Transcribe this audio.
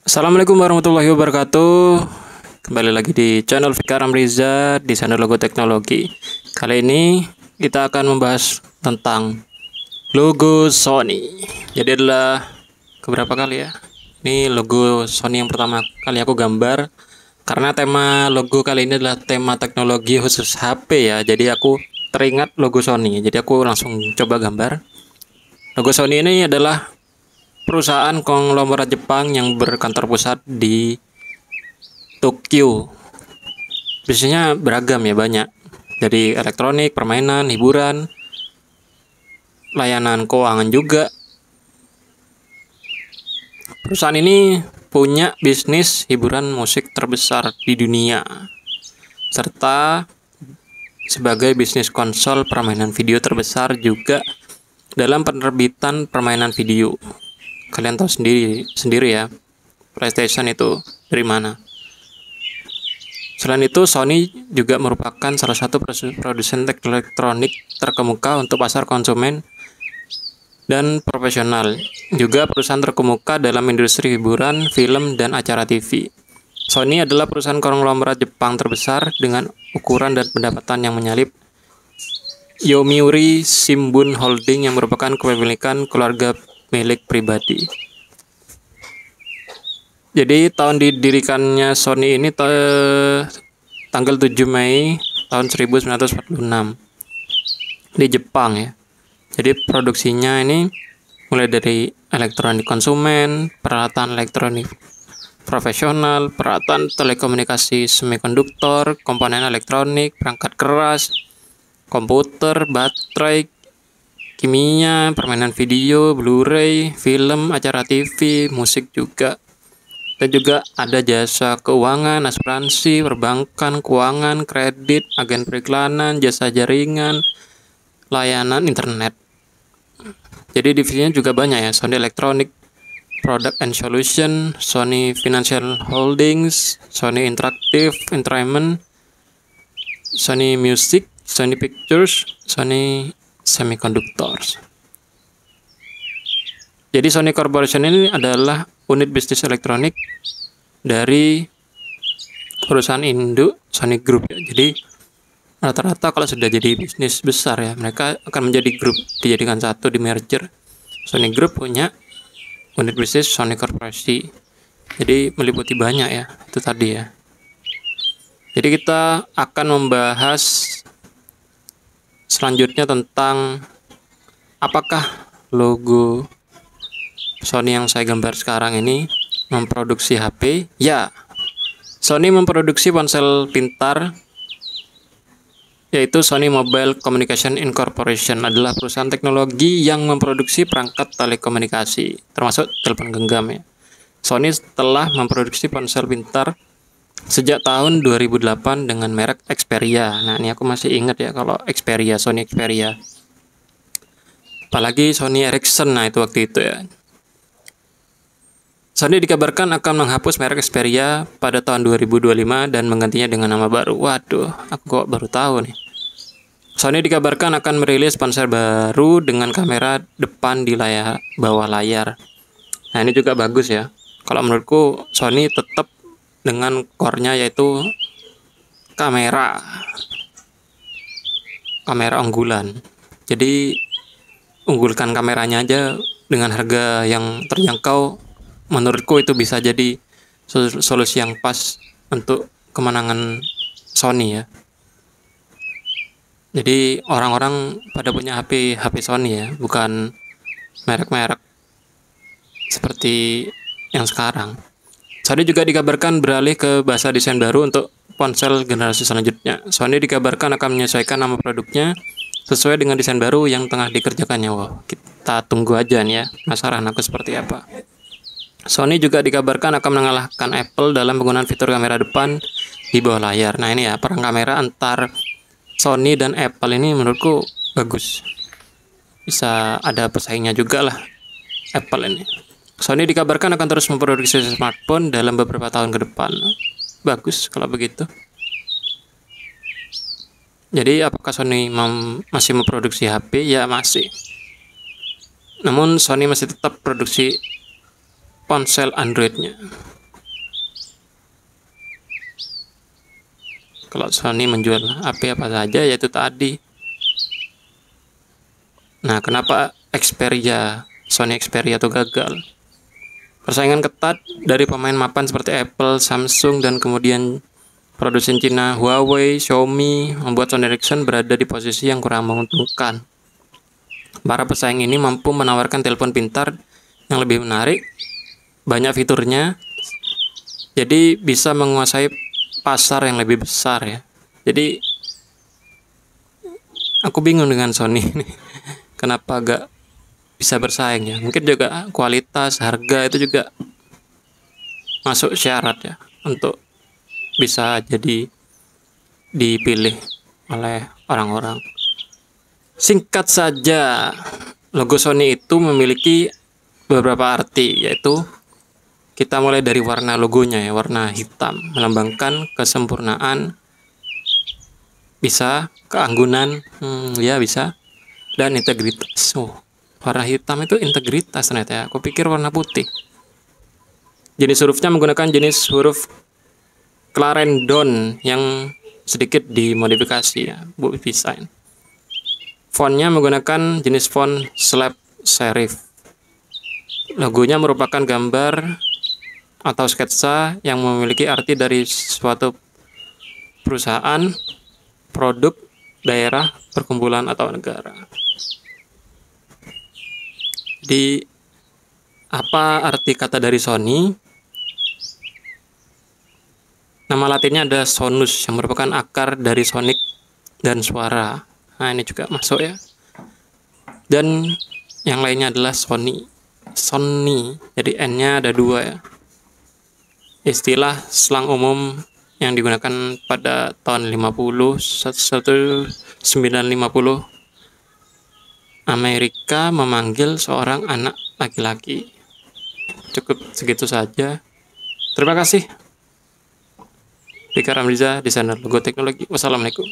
Assalamualaikum warahmatullahi wabarakatuh. Kembali lagi di channel Fikar Amriza, desainer logo teknologi. Kali ini kita akan membahas tentang logo Sony. Jadi adalah keberapa kali ya? Ini logo Sony yang pertama kali aku gambar. Karena tema logo kali ini adalah tema teknologi khusus HP ya. Jadi aku teringat logo Sony. Jadi aku langsung coba gambar. Logo Sony ini adalah perusahaan konglomerat Jepang yang berkantor pusat di Tokyo. Biasanya beragam ya, banyak. Jadi elektronik, permainan, hiburan, layanan keuangan juga. Perusahaan ini punya bisnis hiburan musik terbesar di dunia, serta sebagai bisnis konsol permainan video terbesar juga dalam penerbitan permainan video. Kalian tahu sendiri ya, PlayStation itu dari mana. Selain itu, Sony juga merupakan salah satu produsen elektronik terkemuka untuk pasar konsumen dan profesional. Juga perusahaan terkemuka dalam industri hiburan, film, dan acara TV. Sony adalah perusahaan konglomerat Jepang terbesar dengan ukuran dan pendapatan yang menyalip Yomiuri Shimbun Holding yang merupakan kepemilikan keluarga milik pribadi. Jadi tahun didirikannya Sony ini tanggal 7 Mei tahun 1946 di Jepang ya. Jadi produksinya ini mulai dari elektronik konsumen, peralatan elektronik profesional, peralatan telekomunikasi semikonduktor, komponen elektronik, perangkat keras, komputer, baterai, kimia, permainan video, Blu-ray, film, acara TV, musik juga. Dan juga ada jasa keuangan, asuransi, perbankan, keuangan, kredit, agen periklanan, jasa jaringan, layanan internet. Jadi divisinya juga banyak ya, Sony Electronic Product and Solution, Sony Financial Holdings, Sony Interactive Entertainment, Sony Music, Sony Pictures, Sony Semiconductors. Jadi Sony Corporation ini adalah unit bisnis elektronik dari perusahaan induk Sony Group ya. Jadi rata-rata kalau sudah jadi bisnis besar ya, mereka akan menjadi grup, dijadikan satu, di merger. Sony Group punya unit bisnis Sony Corporation. Jadi meliputi banyak ya, itu tadi ya. Jadi kita akan membahas selanjutnya tentang apakah logo Sony yang saya gambar sekarang ini memproduksi HP? Ya, Sony memproduksi ponsel pintar, yaitu Sony Mobile Communication Incorporation adalah perusahaan teknologi yang memproduksi perangkat telekomunikasi, termasuk telepon genggam ya. Sony telah memproduksi ponsel pintar sejak tahun 2008 dengan merek Xperia. Nah, ini aku masih ingat ya kalau Xperia, Sony Xperia. Apalagi Sony Ericsson, nah itu waktu itu ya. Sony dikabarkan akan menghapus merek Xperia pada tahun 2025 dan menggantinya dengan nama baru. Waduh, aku kok baru tahu nih. Sony dikabarkan akan merilis ponsel baru dengan kamera depan di bawah layar. Nah, ini juga bagus ya. Kalau menurutku Sony tetap dengan core-nya yaitu kamera unggulan. Jadi unggulkan kameranya aja dengan harga yang terjangkau, menurutku itu bisa jadi solusi yang pas untuk kemenangan Sony ya. Jadi orang-orang pada punya HP Sony ya, bukan merek-merek seperti yang sekarang. Sony juga dikabarkan beralih ke bahasa desain baru untuk ponsel generasi selanjutnya. Sony dikabarkan akan menyesuaikan nama produknya sesuai dengan desain baru yang tengah dikerjakannya. Wow, kita tunggu aja nih ya, penasaran aku seperti apa. Sony juga dikabarkan akan mengalahkan Apple dalam penggunaan fitur kamera depan di bawah layar. Nah ini ya, perang kamera antar Sony dan Apple ini menurutku bagus. Bisa ada pesaingnya juga lah Apple ini. Sony dikabarkan akan terus memproduksi smartphone dalam beberapa tahun ke depan. Bagus kalau begitu. Jadi apakah Sony masih memproduksi HP? Ya masih. Namun Sony masih tetap produksi ponsel Android-nya. Kalau Sony menjual HP apa saja, yaitu tadi. Nah, kenapa Sony Xperia itu gagal? Persaingan ketat dari pemain mapan seperti Apple, Samsung, dan kemudian produsen Cina Huawei, Xiaomi membuat Sony Ericsson berada di posisi yang kurang menguntungkan. Para pesaing ini mampu menawarkan telepon pintar yang lebih menarik, banyak fiturnya, jadi bisa menguasai pasar yang lebih besar ya. Jadi aku bingung dengan Sony ini. Kenapa gak bisa bersaing ya? Mungkin juga kualitas, harga itu juga masuk syarat ya untuk bisa jadi dipilih oleh orang-orang. Singkat saja, logo Sony itu memiliki beberapa arti, yaitu kita mulai dari warna logonya ya, warna hitam melambangkan kesempurnaan, bisa keanggunan, ya bisa, dan integritas. Warna hitam itu integritas ternyata ya. Aku pikir warna putih. Jenis hurufnya menggunakan jenis huruf Clarendon yang sedikit dimodifikasi ya, buat desain. Fontnya menggunakan jenis font slab serif. Logonya merupakan gambar atau sketsa yang memiliki arti dari suatu perusahaan, produk, daerah, perkumpulan, atau negara. Di apa arti kata dari Sony? Nama latinnya ada sonus yang merupakan akar dari sonic dan suara. Nah, ini juga masuk ya. Dan yang lainnya adalah Sony. Sony, jadi N-nya ada 2 ya. Istilah slang umum yang digunakan pada tahun 1950 Amerika memanggil seorang anak laki-laki. Cukup segitu saja. Terima kasih. Dika Ramliza, desainer logo teknologi. Wassalamualaikum.